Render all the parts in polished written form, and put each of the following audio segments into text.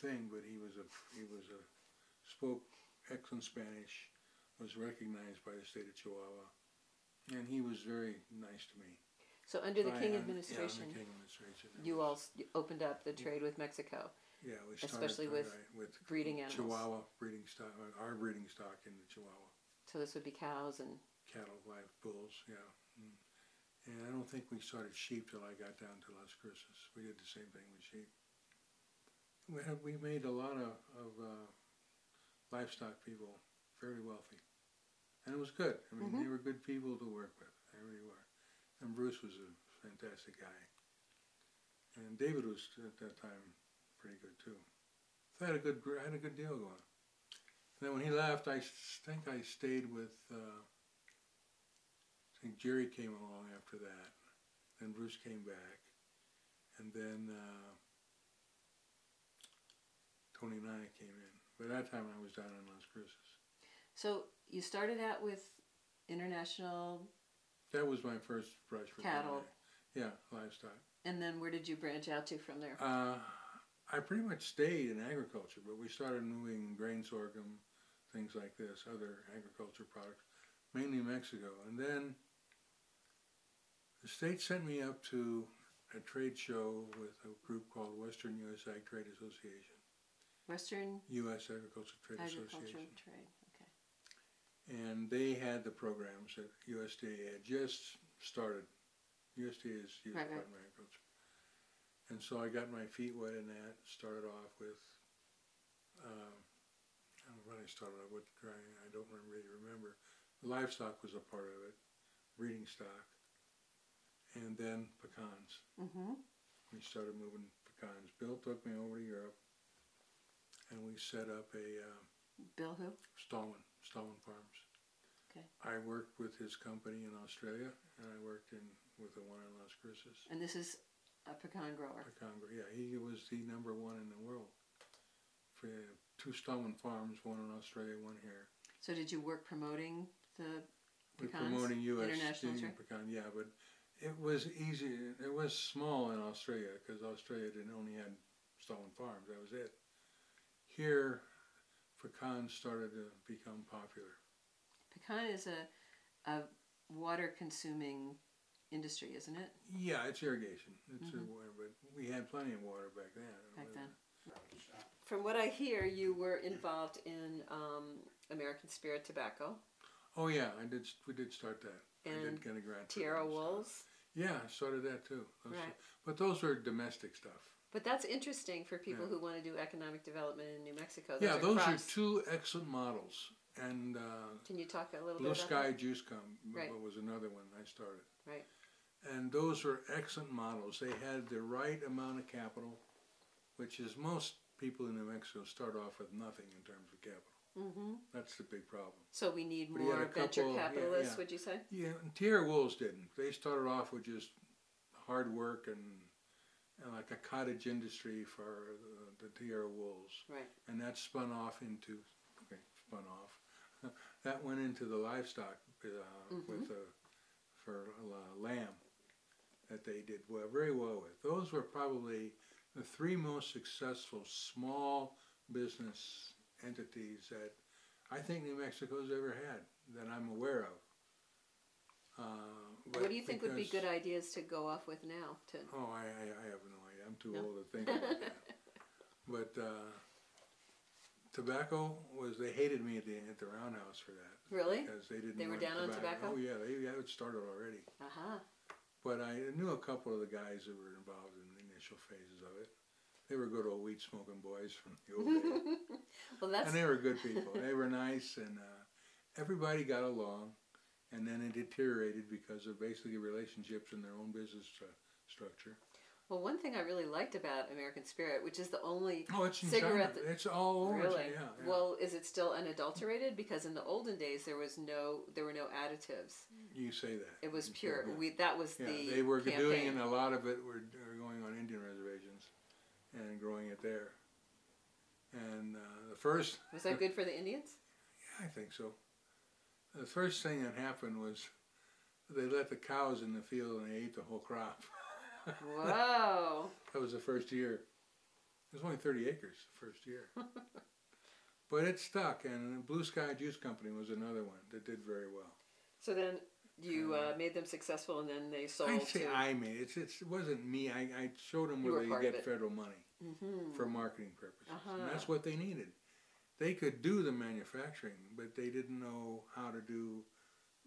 thing, but he was a spoke excellent Spanish, was recognized by the state of Chihuahua, and he was very nice to me. So under the King administration, yeah, the King administration, you all opened up the trade with Mexico. Yeah, we started especially with breeding animals. Chihuahua breeding stock, our breeding stock in the Chihuahua. So this would be cows and cattle, live bulls, yeah. And I don't think we started sheep till I got down to Las Cruces. We did the same thing with sheep. We made a lot of livestock people fairly wealthy, and it was good. I mean, they were good people to work with. They really were. And Bruce was a fantastic guy, and David was at that time pretty good too. So I had a good deal going. And then when he left, I think I stayed with. I think Jerry came along after that. Then Bruce came back, and then Tony and I came in. By that time, I was down in Las Cruces. So you started out with international. That was my first brush with cattle. Yeah, livestock. And then where did you branch out to from there? I pretty much stayed in agriculture, but we started moving grain sorghum, things like this, other agriculture products, mainly Mexico. And then the state sent me up to a trade show with a group called Western U.S. Ag Trade Association. Western U.S. Agriculture Trade Association. Trade, okay. And they had the programs that USDA had just started. USDA is U.S. Department of Agriculture. And so I got my feet wet in that, started off with, I don't know what I started off with, I don't really remember. Livestock was a part of it, breeding stock, and then pecans. We started moving pecans. Bill took me over to Europe, and we set up a... Bill who? Stallman Farms. Okay. I worked with his company in Australia, and I worked with the one in Las Cruces. And this is a pecan grower. Pecan grower, yeah. He was the #1 in the world. For 2 Stallman farms, one in Australia, one here. So did you work promoting the pecans? We're promoting U.S. international trade? pecan, yeah, but it was easy. It was small in Australia because Australia only had Stallman farms. That was it. Here, pecans started to become popular. Pecan is a water-consuming industry, isn't it? Yeah, it's irrigation. It's water, but we had plenty of water back then. From what I hear, you were involved in American Spirit Tobacco. Oh yeah, we did start that. And I did get a grant. Tierra Wolves. Yeah, I started that too. Right. But those were domestic stuff. But that's interesting for people who want to do economic development in New Mexico. Those are 2 excellent models. And can you talk a little Blue bit about Sky that? Juice was another one I started. Right. And those were excellent models. They had the right amount of capital, which is most people in New Mexico start off with nothing in terms of capital. That's the big problem. So we need more venture capitalists, would you say? Yeah, and Tierra Wolves didn't. They started off with just hard work and like a cottage industry for the Tierra Wolves. Right. And that spun off into, that went into the livestock for lamb that they did very well with. Those were probably the 3 most successful small business entities that I think New Mexico's ever had, that I'm aware of. What do you think would be good ideas to go off with now? Oh, I have no idea. I'm too old to think about that. But tobacco they hated me at the Roundhouse for that. Really? Because they were down on tobacco? Oh yeah, they had it started already. But I knew a couple of the guys that were involved in the initial phases of it. They were good old weed smoking boys from the old days. And they were good people. They were nice, and everybody got along. And then it deteriorated because of basically relationships in their own business structure. Well, one thing I really liked about American Spirit, which is the only it's in cigarette China. It's all over. Really? Yeah. Well, is it still unadulterated? Because in the olden days there were no additives. You say that. It was pure. That was the they were campaign. doing, and a lot of it were going on Indian reservations and growing it there. And the first... Was that good for the Indians? Yeah, I think so. The first thing that happened was they let the cows in the field and they ate the whole crop. Whoa! That was the first year. It was only 30 acres the first year. But it stuck, and Blue Sky Juice Company was another one that did very well. So then you made them successful, and then they sold. I'd say I made it. It wasn't me. I showed them where they could get federal money for marketing purposes. And that's what they needed. They could do the manufacturing, but they didn't know how to do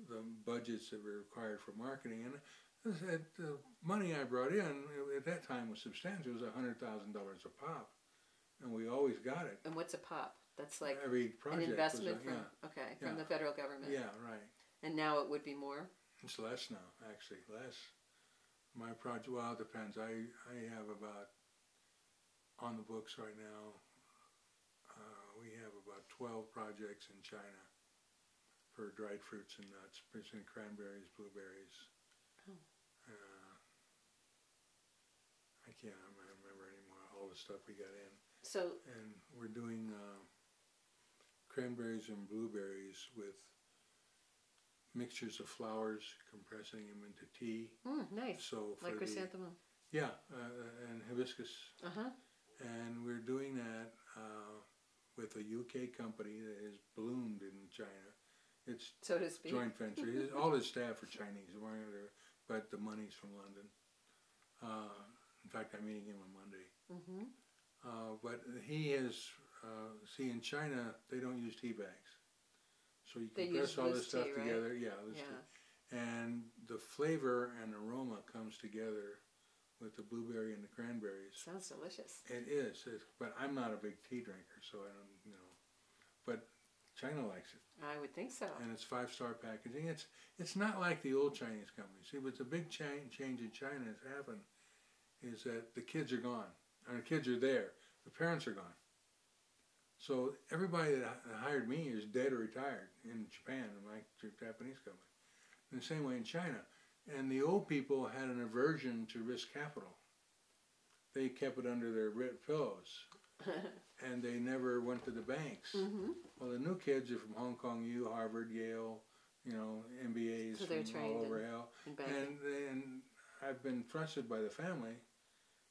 the budgets that were required for marketing. And the money I brought in at that time was substantial. It was $100,000 a pop, and we always got it. And what's a pop? That's like every project an investment was from the federal government. Yeah, right. And now it would be more? It's less now, actually, less. My project, well, it depends. I have about, on the books right now, we have about 12 projects in China for dried fruits and nuts, especially cranberries, blueberries. Oh. I can't remember anymore all the stuff we got in. So, and we're doing cranberries and blueberries with mixtures of flowers, compressing them into tea. Nice. So for like chrysanthemum. Yeah, and hibiscus. And we're doing that with a UK company that has bloomed in China. It's so to speak. Joint venture. All his staff are Chinese, but the money's from London. In fact, I'm meeting him on Monday. But he has, see, in China, they don't use tea bags. So you compress all this stuff together. Yeah, and the flavor and aroma comes together with the blueberry and the cranberries. Sounds delicious. It is, but I'm not a big tea drinker, so I don't, but China likes it. I would think so. And it's 5-star packaging. It's not like the old Chinese companies. See, what's a big change in China has happened is that the kids are gone. And the kids are there. The parents are gone. So everybody that hired me is dead or retired in Japan, in my Japanese company. In the same way in China. And the old people had an aversion to risk capital. They kept it under their pillows. And they never went to the banks. Well, the new kids are from Hong Kong U, Harvard, Yale, MBAs so from all over hell. And I've been trusted by the family,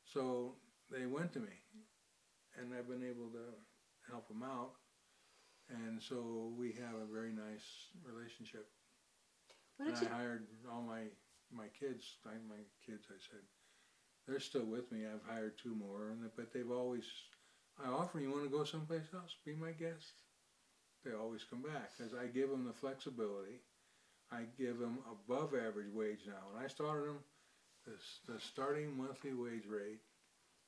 so they went to me. And I've been able to help them out. And so we have a very nice relationship. And I hired all my kids, I said, they're still with me. I've hired 2 more, but they've always, I offer, you want to go someplace else? Be my guest. They always come back because I give them the flexibility. I give them above average wage now. When I started them, the starting monthly wage rate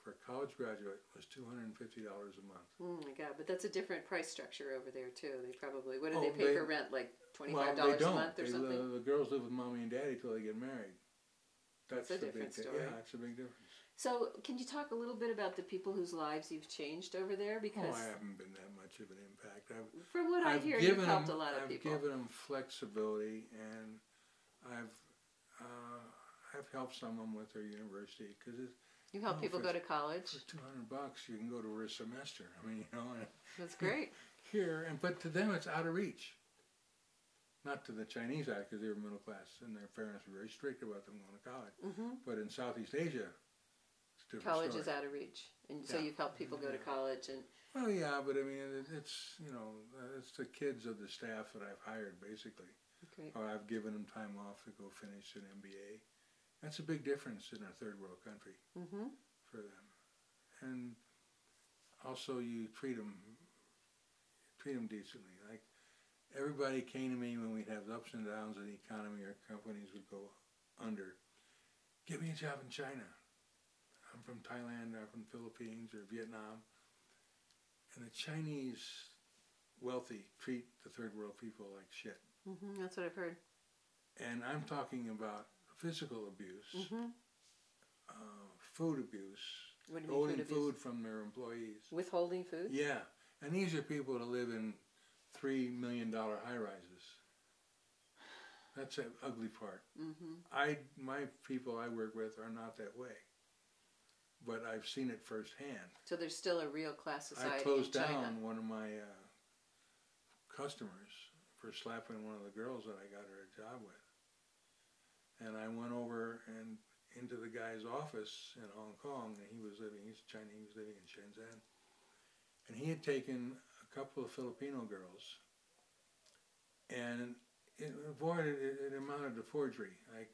for a college graduate was $250 a month. Oh my God! But that's a different price structure over there too. They probably what do they pay for rent? Like $25 a month or something? The girls live with mommy and daddy till they get married. That's a different story. Yeah, it's a big difference. So, can you talk a little bit about the people whose lives you've changed over there? Because I haven't been that much of an impact. From what I hear, you've helped a lot of people. I've given them flexibility, and I've helped someone with their university because you help people go to college. For $200, you can go to a semester. I mean, that's great. But to them, it's out of reach. Not to the Chinese act because they were middle class and their parents were very strict about them going to college. But in Southeast Asia, it's a different college story. Is out of reach, and so you've helped people go to college and. Well, yeah, but I mean, it's it's the kids of the staff that I've hired basically. Great. Or I've given them time off to go finish an MBA. That's a big difference in a third world country for them. And also, you treat them decently. Like everybody came to me when we'd have ups and downs in the economy, or companies would go under. Get me a job in China. I'm from Thailand, or from Philippines, or Vietnam. And the Chinese wealthy treat the third world people like shit. That's what I've heard. And I'm talking about physical abuse, food abuse, what do you mean, holding food from their employees. Withholding food? Yeah. And these are people that live in $3 million high-rises. That's the ugly part. My people I work with are not that way. But I've seen it firsthand. So there's still a real class society in China. I closed down one of my customers for slapping one of the girls that I got her a job with. And I went over and into the guy's office in Hong Kong, and he's Chinese, living in Shenzhen, and he had taken a couple of Filipino girls, and it amounted to forgery. Like,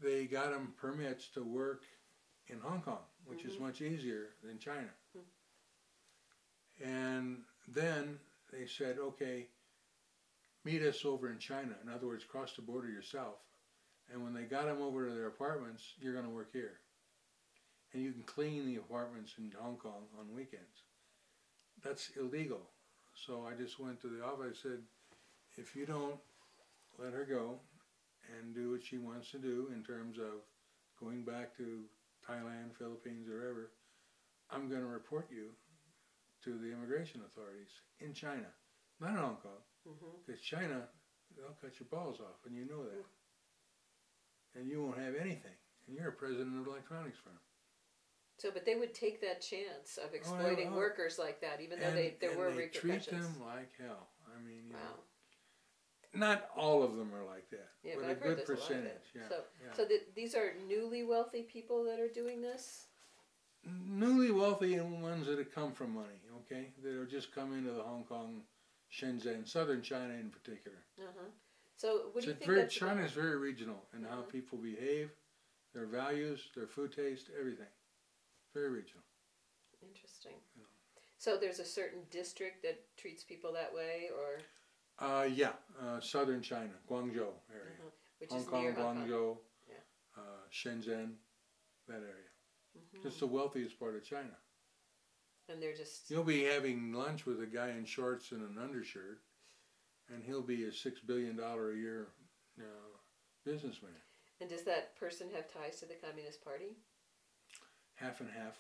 they got them permits to work in Hong Kong, which is much easier than China. And then they said, okay, meet us over in China. In other words, cross the border yourself. And when they got them over to their apartments, you're going to work here. And you can clean the apartments in Hong Kong on weekends. That's illegal. So I just went to the office. I said, if you don't let her go and do what she wants to do in terms of going back to Thailand, Philippines, or wherever, I'm going to report you to the immigration authorities in China, not in Hong Kong, because China, they'll cut your balls off, and you know that. And you won't have anything, and you're a president of an electronics firm. So, but they would take that chance of exploiting workers like that, even though there were repercussions. Treat them like hell. I mean, you know, not all of them are like that, but a good percentage. So these are newly wealthy people that are doing this? Newly wealthy and ones that have come from money, okay? That have just come into the Hong Kong, Shenzhen, southern China in particular. So what do you think China is very regional in how people behave, their values, their food taste, everything. Very regional. Interesting. So there's a certain district that treats people that way, or? Southern China, Guangzhou area. Which Hong is Kong, near Guangzhou, Shenzhen, that area. Just the wealthiest part of China. And they're just... You'll be having lunch with a guy in shorts and an undershirt, and he'll be a $6 billion a year businessman. And does that person have ties to the Communist Party? Half and half.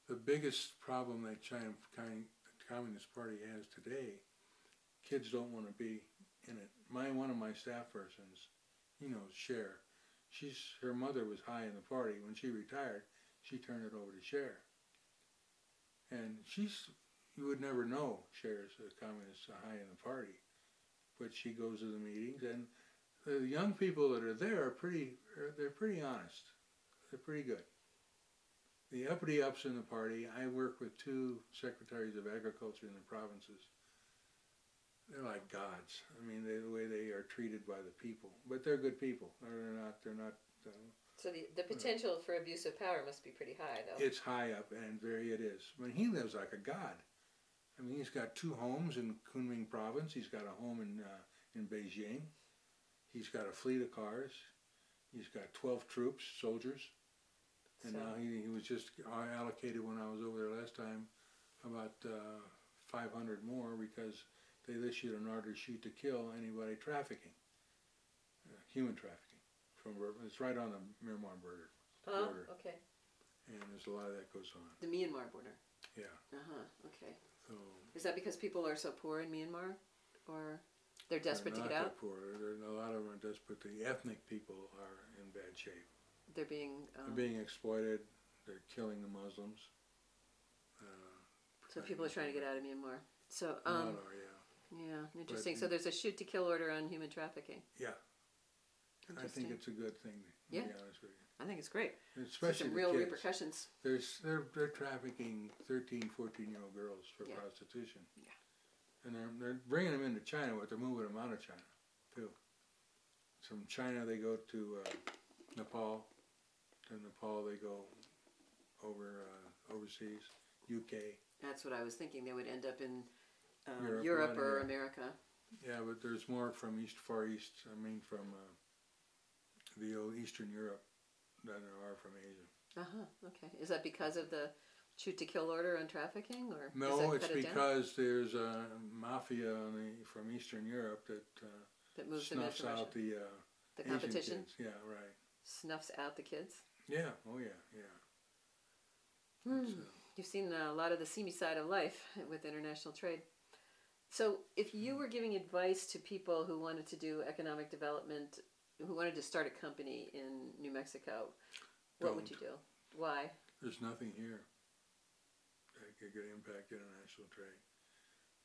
The biggest problem that the Communist Party has today, kids don't want to be in it. One of my staff persons, he knows, Cher. Her mother was high in the party. When she retired, she turned it over to Cher. And you would never know Cher's a communist high in the party. But she goes to the meetings, and the young people that are there they're pretty honest. They're pretty good. The uppity-ups in the party, I work with 2 secretaries of agriculture in the provinces. They're like gods. I mean, the way they are treated by the people. But they're good people. They're not so the potential for abuse of power must be pretty high, though. It's high up, and it is. I mean, he lives like a god. I mean, he's got 2 homes in Kunming province. He's got a home in Beijing. He's got a fleet of cars. He's got 12 troops, soldiers. And now he was just allocated, when I was over there last time, about 500 more, because they issued an order sheet to kill anybody trafficking, human trafficking. It's right on the Myanmar border. Okay. And there's a lot of that goes on. The Myanmar border. Yeah. Okay. So. Is that because people are so poor in Myanmar, or they're desperate to get out? They're poor. A lot of them are desperate. The ethnic people are in bad shape. They're being exploited. They're killing the Muslims. So people are trying to get out of Myanmar. So yeah, interesting. So there's a shoot-to-kill order on human trafficking. Yeah. I think it's a good thing, to be honest with you. I think it's great. Especially some real kids. Repercussions. They're trafficking 13, 14-year-old girls for prostitution. Yeah. And they're bringing them into China, but they're moving them out of China, too. From China, they go to Nepal. To Nepal, they go overseas, UK. That's what I was thinking. They would end up in Europe or America. Yeah, but there's more from Far East. I mean, from the old Eastern Europe than there are from Asia. Okay. Is that because of the shoot-to-kill order on trafficking, or no? It's because there's a mafia from Eastern Europe that moves snuffs out the competition. Kids. Yeah, right. Snuffs out the kids. Yeah. Oh yeah. Yeah. You've seen a lot of the seamy side of life with international trade. So if you were giving advice to people who wanted to do economic development, who wanted to start a company in New Mexico, what would you do? Why? There's nothing here that could impact international trade.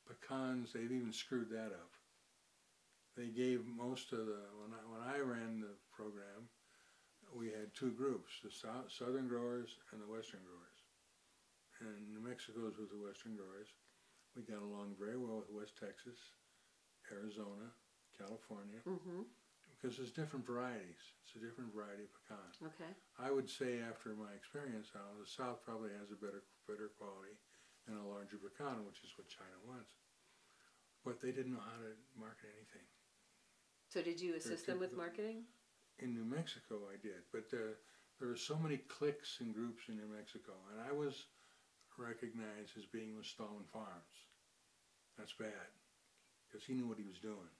Pecans, they've even screwed that up. They gave most of when I ran the program, we had two groups, the southern growers and the western growers. And New Mexico's with the western growers. We got along very well with West Texas, Arizona, California, because there's different varieties. It's a different variety of pecan. Okay. I would say after my experience, the South probably has a better quality and a larger pecan, which is what China wants. But they didn't know how to market anything. So did you assist them with marketing? In New Mexico, I did, but there were so many cliques and groups in New Mexico, and I was recognized as being with Stallman Farms. That's bad, because he knew what he was doing.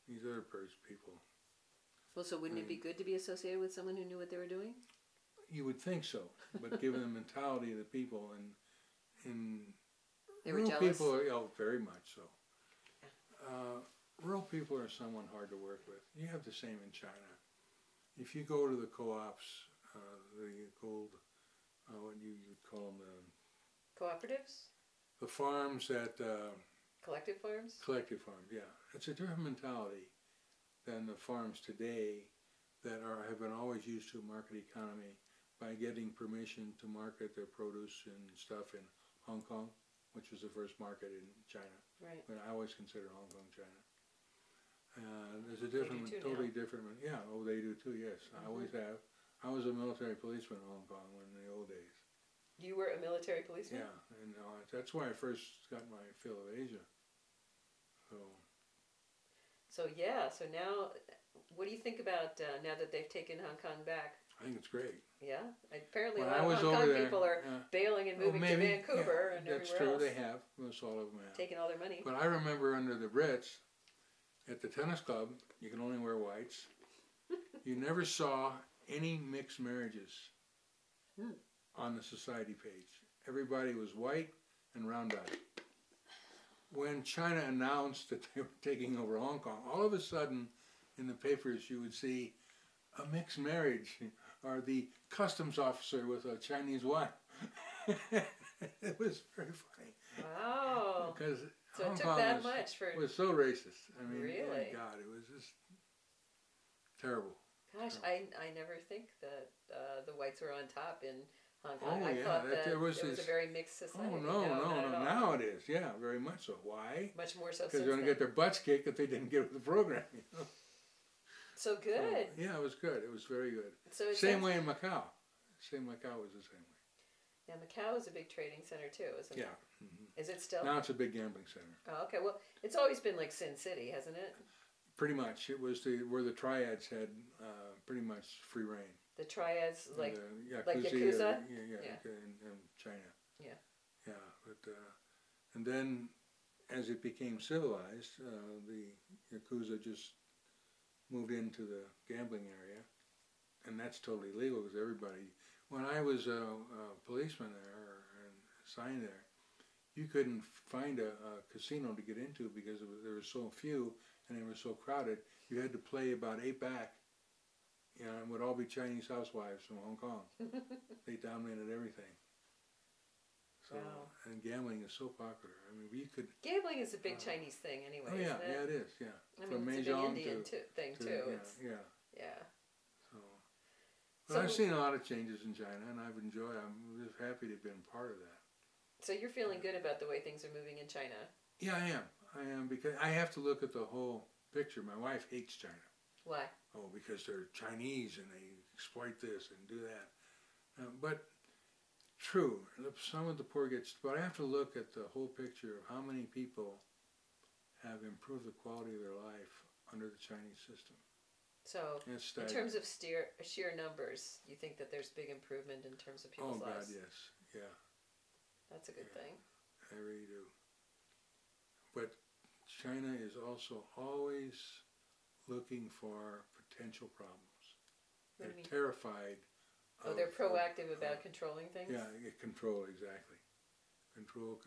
These other people. Well, so wouldn't it be good to be associated with someone who knew what they were doing? You would think so, but given the mentality of the people, and they were rural jealous? people, very much so. Rural people are somewhat hard to work with. You have the same in China. If you go to the co-ops, the gold, what you'd call them, Cooperatives? the farms that... Collective farms? Collective farms, yeah. It's a different mentality than the farms today that have been always used to a market economy by getting permission to market their produce and stuff in Hong Kong, which was the first market in China. Right. But I always consider Hong Kong China. There's a different, totally different, yeah, they do too, yes. I always have. I was a military policeman in Hong Kong in the old days. You were a military policeman? Yeah, and that's why I first got my fill of Asia. So now, what do you think about now that they've taken Hong Kong back? I think it's great. Yeah, apparently when a lot of Hong Kong people are bailing and moving to Vancouver and everywhere else. That's true, they have. Most all of them have. Taking all their money. But I remember under the Brits, at the tennis club, you can only wear whites. You never saw any mixed marriages on the society page. Everybody was white and round-eyed. When China announced that they were taking over Hong Kong, all of a sudden in the papers you would see a mixed marriage or the customs officer with a Chinese wife. It was very funny. Wow. Because so Hong it took Kong that much for... was so racist. I mean, really? God, it was just terrible. Gosh, terrible. I never think that the whites were on top in Hong Kong. Oh, I thought that there was a very mixed society. Oh, no. Now it is, yeah, very much so. Why? Much more so. Because they're going to get their butts kicked if they didn't get with the program. You know? So good. So, yeah, it was good. It was very good. So same way in Macau. Macau was the same way. Yeah, Macau is a big trading center too, isn't it? Yeah. Is it still? Now it's a big gambling center. Oh, okay. Well, it's always been like Sin City, hasn't it? Pretty much. It was where the triads had pretty much free reign. The triads, like Yakuza? Yeah. In China. Yeah. Yeah, but and then as it became civilized, the Yakuza just moved into the gambling area, and that's totally legal because everybody. When I was a policeman there and assigned there, you couldn't find a casino to get into because there were so few and they were so crowded. You had to play about 8 back. You know, it would all be Chinese housewives from Hong Kong. They dominated everything. So, wow. And gambling is so popular. I mean, you could... Gambling is a big Chinese thing anyway, oh, yeah, isn't it? yeah, it is, yeah. I From mean, it's a big Mahjong Indian thing, too. Yeah. Yeah. But I've seen a lot of changes in China, and I'm just happy to have been part of that. So you're feeling good about the way things are moving in China? Yeah, I am, because I have to look at the whole picture. My wife hates China. Why? Oh, because they're Chinese and they exploit this and do that. But true, some of the poor but I have to look at the whole picture of how many people have improved the quality of their life under the Chinese system. So, in terms of sheer numbers, you think that there's big improvement in terms of people's lives? Oh, God, yes. Yeah. That's a good thing. I really do. But China is also always looking for potential problems. They're terrified. Oh, they're proactive about controlling things? Yeah, control, exactly. Control.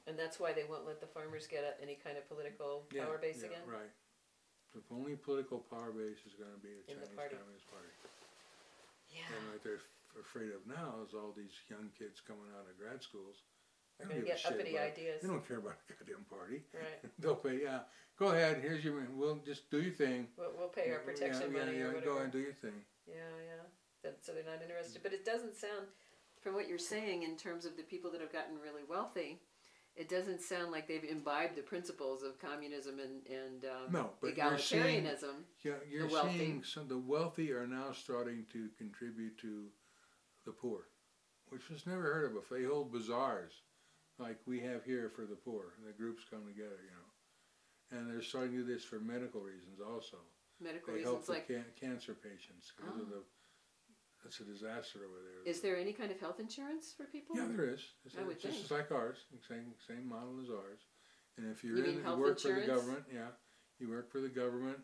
And that's why they won't let the farmers get any kind of political power base again? Right. The only political power base is going to be the Chinese Communist Party. Yeah. And what they're afraid of now is all these young kids coming out of grad schools. They're going to get uppity ideas. They don't care about the goddamn party. Right. They'll pay, go ahead, we'll just do your thing. We'll pay our protection money or whatever. Go ahead and do your thing. So they're not interested. But it doesn't sound, from what you're saying, in terms of the people that have gotten really wealthy, it doesn't sound like they've imbibed the principles of communism and no, but egalitarianism. You're seeing the wealthy are now starting to contribute to the poor, which was never heard of before. They hold bazaars like we have here for the poor, and the groups come together, and they're starting to do this for medical reasons also. Medical they reasons, help the cancer patients because of it's a disaster over there. Is there any kind of health insurance for people? Yeah, there is. It's just like ours, same model as ours. And if you work for the government, you work for the government,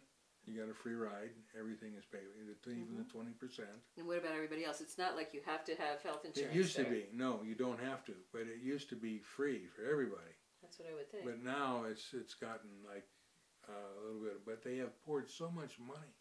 you got a free ride. Everything is paid, even the 20%. And what about everybody else? It's not like you have to have health insurance. It used to be. No, you don't have to. But it used to be free for everybody. That's what I would think. But now it's gotten like a little bit. But they have poured so much money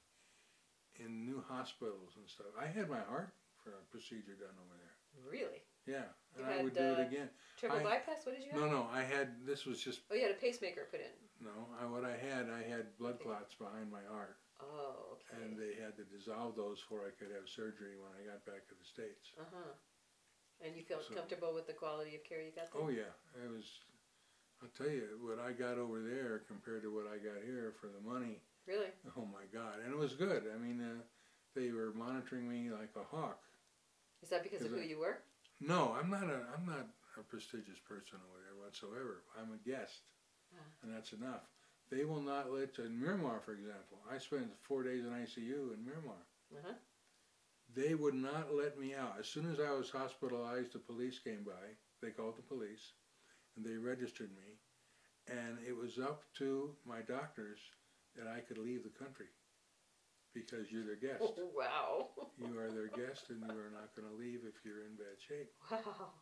in new hospitals and stuff. I had my heart for a procedure done over there. Really? Yeah, and I would do it again. Triple bypass? What did you have? No, I had, this was just... Oh, you had a pacemaker put in. No, what I had blood clots behind my heart. Oh, okay. And they had to dissolve those before I could have surgery when I got back to the States. And you felt comfortable with the quality of care you got there? Oh, yeah. It was, I'll tell you, what I got over there compared to what I got here for the money. Really? Oh, my God. And it was good. I mean, they were monitoring me like a hawk. Is that because of who you were? No, I'm not a prestigious person over there whatsoever. I'm a guest, and that's enough. They will not let you, in Myanmar, for example, I spent 4 days in ICU in Myanmar. They would not let me out. As soon as I was hospitalized, the police came by. They called the police, and they registered me. And it was up to my doctors that I could leave the country because you're their guest. Oh, wow. You are their guest, and you are not going to leave if you're in bad shape. Wow.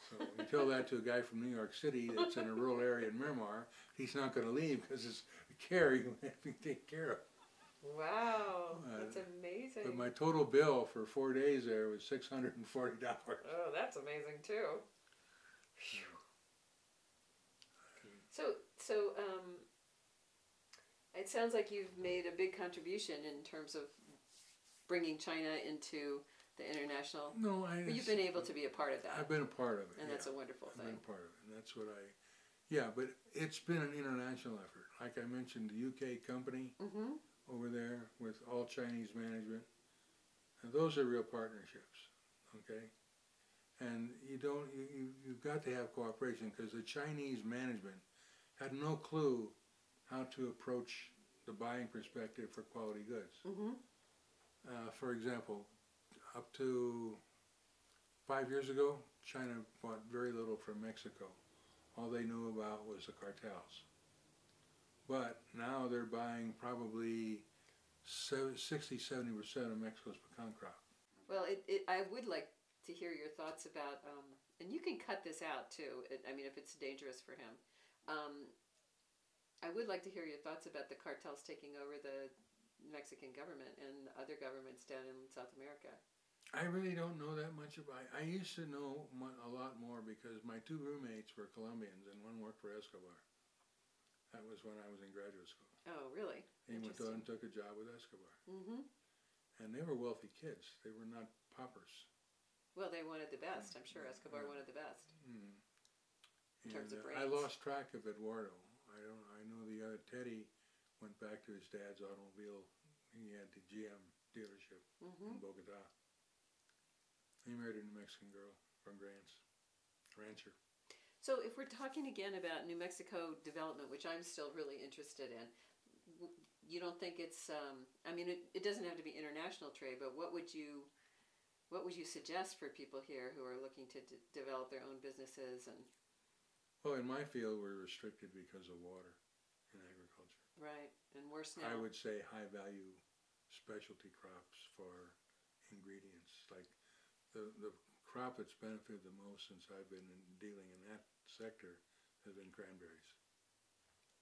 So you tell that to a guy from New York City that's in a rural area in Myanmar, he's not going to leave because it's care you have to take care of. Wow, that's amazing. But my total bill for 4 days there was $640. Oh, that's amazing too. So, it sounds like you've made a big contribution in terms of bringing China into the international. No, you've been able to be a part of that. I've been a part of it, and that's a wonderful thing. I've been a part of it, and that's what but it's been an international effort. Like I mentioned, the UK company over there with all Chinese management, and those are real partnerships, okay? And you've got to have cooperation because the Chinese management had no clue how to approach the buying perspective for quality goods. For example, up to 5 years ago, China bought very little from Mexico. All they knew about was the cartels. But now they're buying probably 60–70% of Mexico's pecan crop. Well, I would like to hear your thoughts about, and you can cut this out too, I mean, if it's dangerous for him. I would like to hear your thoughts about the cartels taking over the Mexican government and other governments down in South America. I really don't know that much about it. I used to know a lot more because my 2 roommates were Colombians and one worked for Escobar. That was when I was in graduate school. Oh, really? He went on and took a job with Escobar. And they were wealthy kids. They were not paupers. Well, they wanted the best. I'm sure Escobar wanted the best. In terms of brains. I lost track of Eduardo. I know the other Teddy went back to his dad's automobile. He had the GM dealership in Bogota. He married a New Mexican girl from Rancher. So if we're talking again about New Mexico development, which I'm still really interested in, you don't think it's, I mean, it doesn't have to be international trade, but what would you suggest for people here who are looking to develop their own businesses? And well, in my field, we're restricted because of water in agriculture. Right, and worse now. I would say high-value specialty crops for ingredients. Like the crop that's benefited the most since I've been dealing in that sector has been cranberries.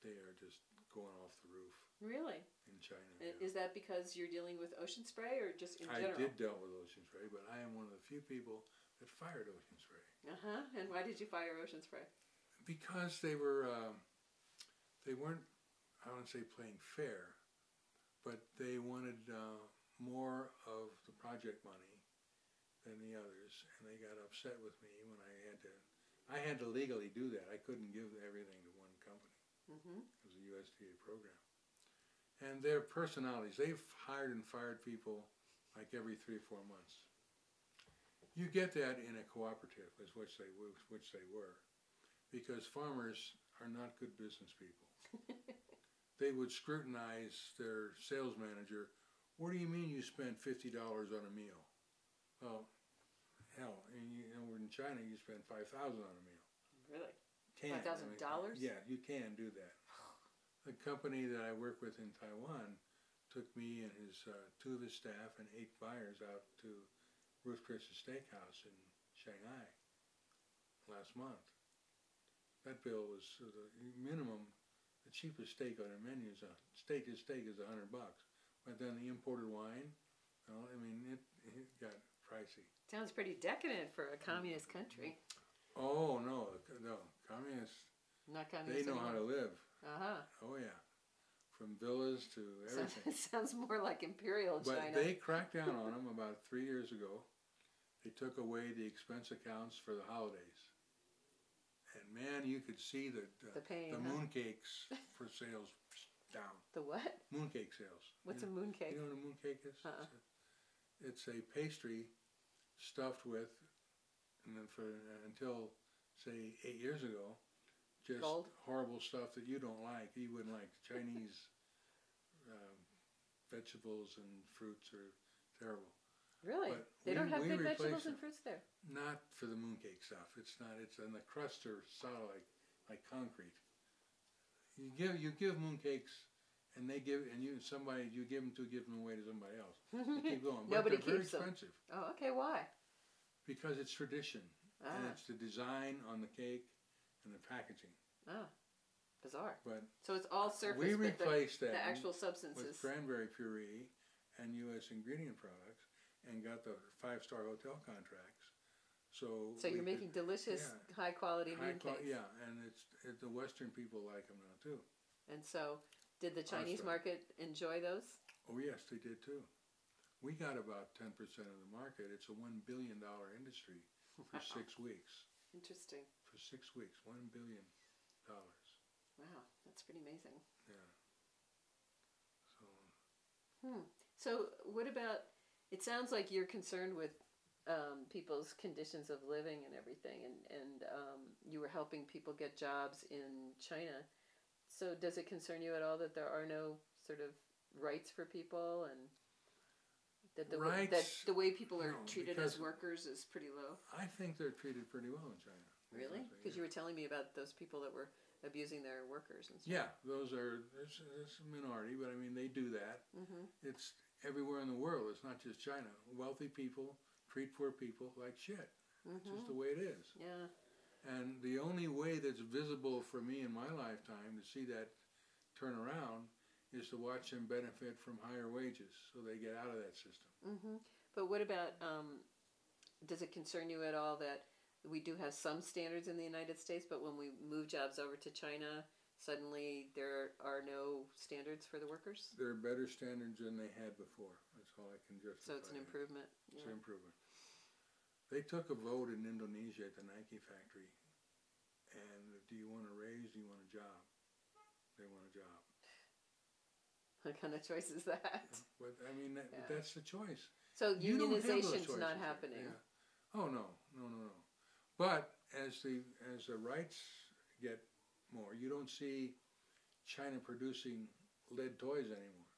They are just going off the roof. Really? In China. Is that because you're dealing with ocean spray or just in general? I did deal with ocean spray, but I am one of the few people that fired ocean spray. And why did you fire ocean spray? Because they weren't, I don't say playing fair, but they wanted more of the project money than the others, and they got upset with me when I had to legally do that. I couldn't give everything to one company. It was a USDA program. And their personalities, they've hired and fired people like every 3 or 4 months. You get that in a cooperative, which they were, because farmers are not good business people. They would scrutinize their sales manager. What do you mean you spent $50 on a meal? Well, hell, in China you spend $5,000 on a meal. Really? $5,000? Yeah, you can do that. The company that I work with in Taiwan took me and two of his staff and 8 buyers out to Ruth Chris's Steakhouse in Shanghai last month. That bill was the minimum. The cheapest steak on our menu is steak is $100, but then the imported wine, well, I mean, it got pricey. Sounds pretty decadent for a communist country. Oh no, communists. Not communist. They know how to live. Oh yeah, from villas to everything. It sounds more like imperial China. But they cracked down on them about 3 years ago. They took away the expense accounts for the holidays. And man, you could see the pain, mooncakes for sales down. The what? Mooncake sales. What's a mooncake? You know what a mooncake is? It's a pastry stuffed with, and then until say 8 years ago, just horrible stuff that you don't like. You wouldn't like. Chinese vegetables and fruits are terrible. Really? But they don't have good vegetables and fruits there? Not for the mooncake stuff. It's not. It's and the crusts are solid like concrete. You give mooncakes, and they give you give them away to somebody else. They keep going. Nobody but they're very keeps them. expensive. Oh, okay. Why? Because it's tradition, and it's the design on the cake and the packaging. Bizarre. But so it's all surface. We replaced the actual substances with cranberry puree and U.S. ingredient products, and got the 5-star hotel contracts. So you're making delicious, high quality mooncakes. Yeah, and the Western people like them now too. And so, did the Chinese market enjoy those? Oh yes, they did too. We got about 10% of the market. It's a $1 billion industry for 6 weeks. Interesting. For 6 weeks, $1 billion. Wow, that's pretty amazing. Yeah. So what about? It sounds like you're concerned with people's conditions of living and everything, and you were helping people get jobs in China. So does it concern you at all that there are no sort of rights for people, and that the way people are treated as workers is pretty low? I think they're treated pretty well in China. Really? Because you were telling me about those people that were abusing their workers and stuff. Yeah, it's a minority, but I mean they do that. It's everywhere in the world. It's not just China. Wealthy people treat poor people like shit. It's just the way it is. Yeah. And the only way that's visible for me in my lifetime to see that turn around is to watch them benefit from higher wages, so they get out of that system. But what about? Does it concern you at all that we do have some standards in the United States, but when we move jobs over to China, suddenly there are no standards for the workers? There are better standards than they had before. That's all I can justify. So it's an improvement. It's an improvement. They took a vote in Indonesia at the Nike factory, and do you want a raise? Do you want a job? They want a job. What kind of choice is that? But I mean, that's the choice. So unionization's not happening. Yeah. Oh no. But as the rights get more, you don't see China producing lead toys anymore.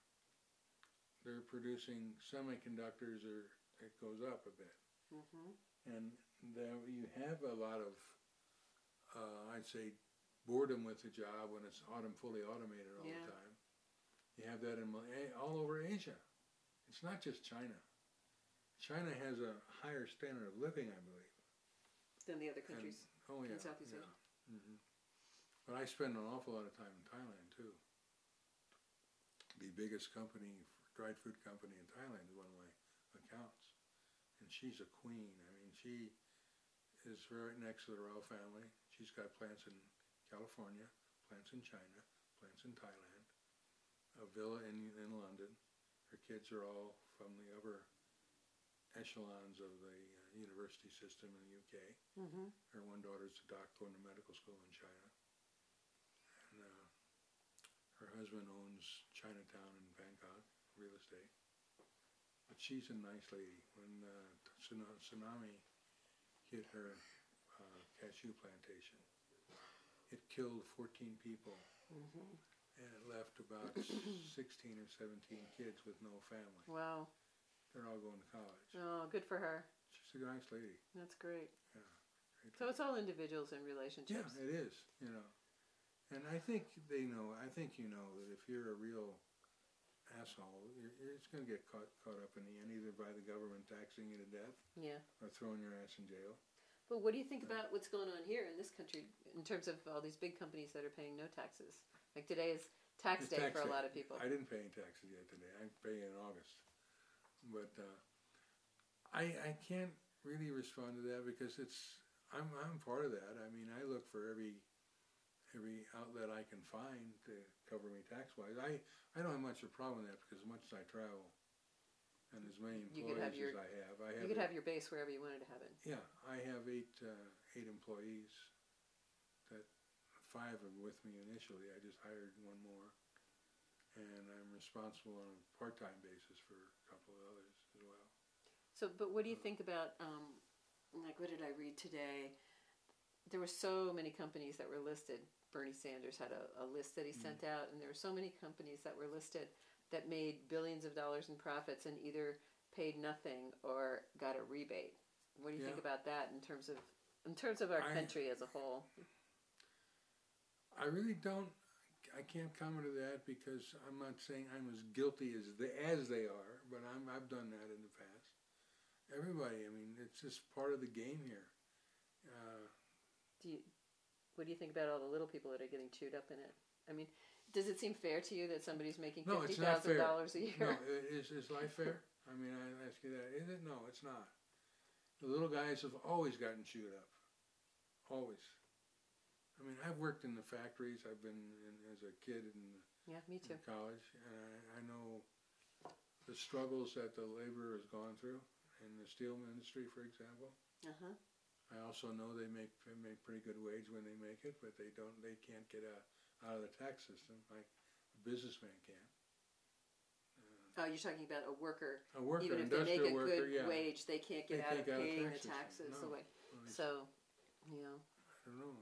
They're producing semiconductors, or it goes up a bit. And there you have a lot of, I'd say, boredom with the job when it's fully automated all the time. You have that all over Asia. It's not just China. China has a higher standard of living, I believe, than the other countries in Southeast Asia. But I spend an awful lot of time in Thailand too. The biggest dried fruit company in Thailand is one of my accounts, and she's a queen. I mean, she is right next to the royal family. She's got plants in California, plants in China, plants in Thailand, a villa in London, Her kids are all from the upper echelons of the university system in the UK. Mm-hmm. Her one daughter's a doctor going to medical school in China. And her husband owns Chinatown in Bangkok, real estate. But she's a nice lady. When tsunami hit her cashew plantation, it killed 14 people. Mm-hmm. And it left about 16 or 17 kids with no family. Wow. They're all going to college. Oh, good for her. She's a nice lady. That's great. Yeah. So it's all individuals and relationships. Yeah, it is, you know. And I think they know, I think you know that if you're a real asshole, it's going to get caught up in the end, either by the government taxing you to death, yeah, or throwing your ass in jail. But what do you think about what's going on here in this country in terms of all these big companies that are paying no taxes? Like today is tax day for a lot of people. I didn't pay any taxes yet today. I pay in August. But I can't really respond to that because I'm part of that. I mean, I look for every outlet I can find to cover me tax-wise. I don't have much of a problem with that because as much as I travel and as many employees as I have, you could have your base wherever you wanted to have it. Yeah, I have eight employees. That 5 are with me initially. I just hired one more, and I'm responsible on a part-time basis for a couple of others as well. So, but what do you think about like what did I read today? There were so many companies that were listed. Bernie Sanders had a list that he sent out, and there were so many companies that were listed that made billions of dollars in profits and either paid nothing or got a rebate. What do you think about that in terms of our country as a whole? I really don't. I can't comment on that because I'm not saying I'm as guilty as they are, but I've done that in the past. Everybody, I mean, it's just part of the game here. What do you think about all the little people that are getting chewed up in it? I mean, does it seem fair to you that somebody's making $50,000 a year? No, is life fair? I mean, I ask you that. Is it? No, it's not. The little guys have always gotten chewed up. Always. I mean, I've worked in the factories. I've been as a kid me too. in college, and I know the struggles that the laborer has gone through in the steel industry, for example. Uh-huh. I also know they make pretty good wage when they make it, but they can't get out of the tax system like a businessman can. Oh, you're talking about a worker. A worker, even if they make a good wage, they can't get out of paying the taxes. No. So, you know. I don't know.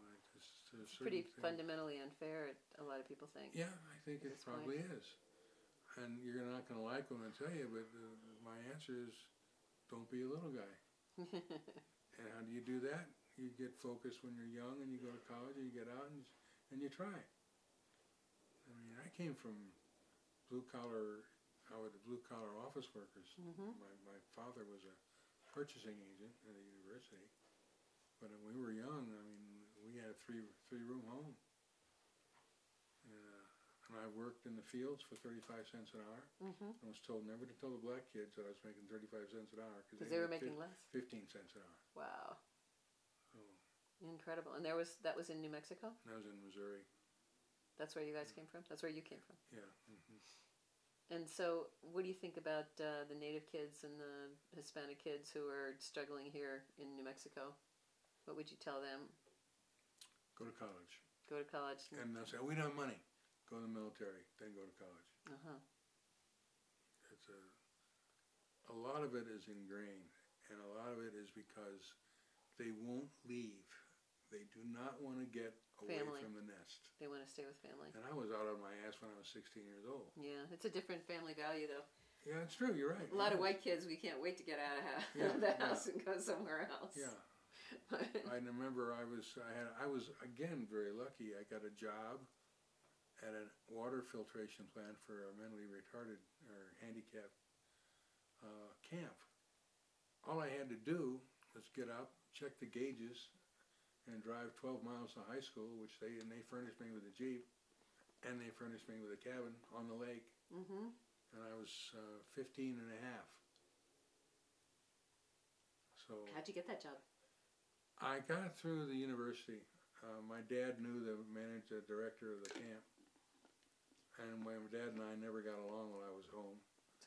It's pretty fundamentally unfair, a lot of people think. Yeah, I think it probably is. And you're not going to like what I tell you, but my answer is don't be a little guy. And how do you do that? You get focused when you're young and you go to college and you get out and you try. I mean, I came from blue-collar office workers. Mm-hmm. My father was a purchasing agent at a university. But when we were young, I mean, we had a three-room home. And I worked in the fields for 35 cents an hour. Mm-hmm. I was told never to tell the black kids that I was making 35 cents an hour. Because they were making less? 15 cents an hour. Wow. So, incredible. And that was in New Mexico? That was in Missouri. That's where you guys came from? That's where you came from? Yeah. Mm-hmm. And so what do you think about the Native kids and the Hispanic kids who are struggling here in New Mexico? What would you tell them? Go to college. Go to college. And they'll say, we don't have money. Go to the military, then go to college. Uh-huh. It's a lot of it is ingrained, and a lot of it is because they won't leave. They do not want to get away from the nest. They want to stay with family. And I was out on my ass when I was 16 years old. Yeah, it's a different family value, though. Yeah, it's true. You're right. A lot of white kids, we can't wait to get out of the house and go somewhere else. Yeah. I remember I was again very lucky. I got a job at a water filtration plant for a mentally retarded or handicapped camp. All I had to do was get up, check the gauges, and drive 12 miles to high school, which they furnished me with a Jeep, and they furnished me with a cabin on the lake. Mm-hmm. And I was 15 and a half. So how'd you get that job? I got it through the university. My dad knew the director of the camp. And my dad and I never got along while I was home.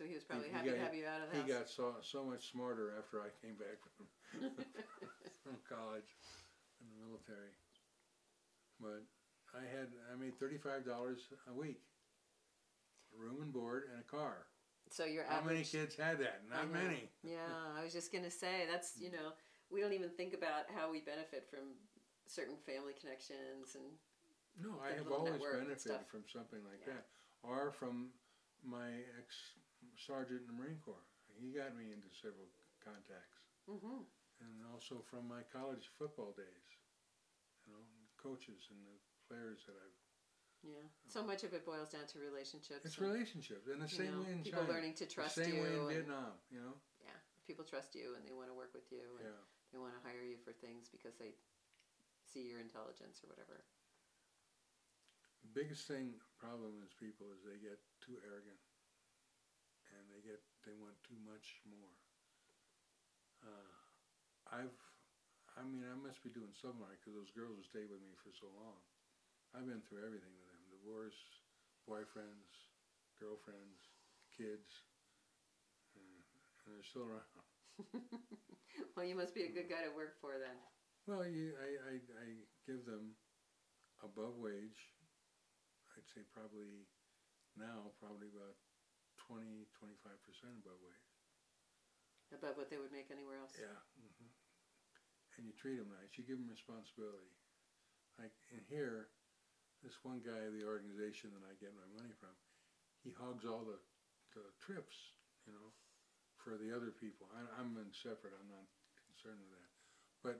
So he was probably happy to have you out of the house. He got so much smarter after I came back from college in the military. But I made $35 a week, room and board and a car. So your How many average, kids had that? Not many. Yeah, I was just gonna say that's we don't even think about how we benefit from certain family connections and. No, I have always benefited from something like that, or from my ex-sergeant in the Marine Corps. He got me into several contacts, and also from my college football days, coaches and the players that I've. Yeah, so much of it boils down to relationships. It's relationships, and the same way in people China. Learning to trust the same you. way in Vietnam, Yeah, people trust you and they want to work with you and they want to hire you for things because they see your intelligence or whatever. The biggest problem is people is they get too arrogant, and they want too much more. I must be doing something right because those girls have stayed with me for so long. I've been through everything with them: divorce, boyfriends, girlfriends, kids, and they're still around. Well, you must be a good guy to work for then. Well, I give them above wage. I'd say probably about 20-25% above wage. Above what they would make anywhere else. Yeah. And you treat them nice. You give them responsibility. Like in here, this one guy of the organization that I get my money from, he hogs all the trips, for the other people. I'm separate. I'm not concerned with that. But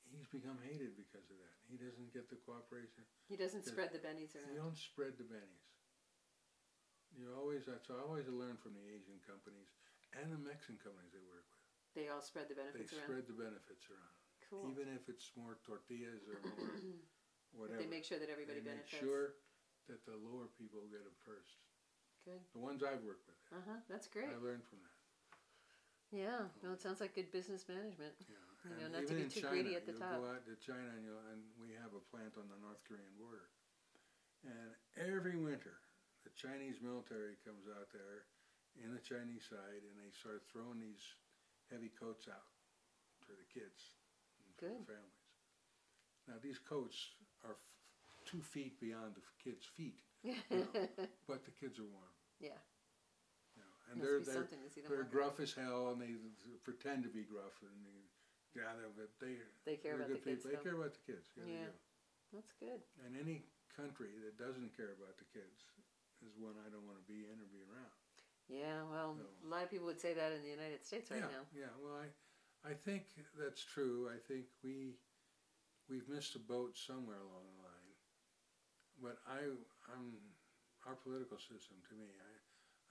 he's become hated because of that. He doesn't get the cooperation. He doesn't spread the bennies around. You don't spread the bennies. That's I always learned from the Asian companies and the Mexican companies they work with. They all spread the benefits around? They spread the benefits around. Cool. Even if it's more tortillas or more whatever. They make sure that everybody benefits. They make sure that the lower people get them first. Good. The ones I've worked with. That's great. I learned from that. Yeah. Well, it sounds like good business management. Yeah. Not to be too greedy at the top. You go out to China and we have a plant on the North Korean border. And every winter, the Chinese military comes out there in the Chinese side and they start throwing these heavy coats out for the kids and for the families. Now these coats are 2 feet beyond the kids' feet, but the kids are warm. Yeah. And they're gruff as hell, and they pretend to be gruff, and they care about the kids. They care about the kids. Yeah, that's good. And any country that doesn't care about the kids is one I don't want to be in or be around. Yeah, well, a lot of people would say that in the United States right now. Yeah, well, I think that's true. I think we've missed a boat somewhere along the line. But our political system, to me,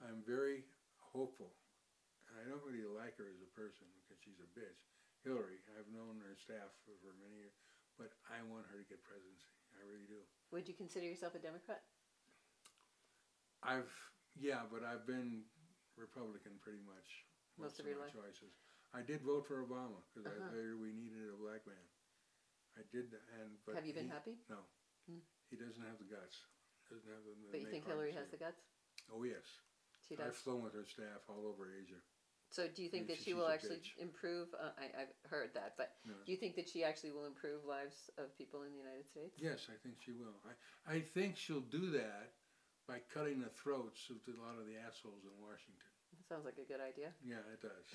I'm very hopeful. And I don't really like her as a person because she's a bitch. Hillary, I've known her staff for many years, but I want her to get presidency. I really do. Would you consider yourself a Democrat? But I've been Republican pretty much most of my choices. I did vote for Obama because I figured we needed a black man. I did, but have you been happy? No, he doesn't have the guts. Doesn't have the. But you think Hillary has the guts? Oh yes, she does. I've flown with her staff all over Asia. So do you think that she will actually improve? I've heard that, but do you think that she actually will improve lives of people in the United States? Yes, I think she will. I think she'll do that by cutting the throats of a lot of the assholes in Washington. That sounds like a good idea. Yeah, it does.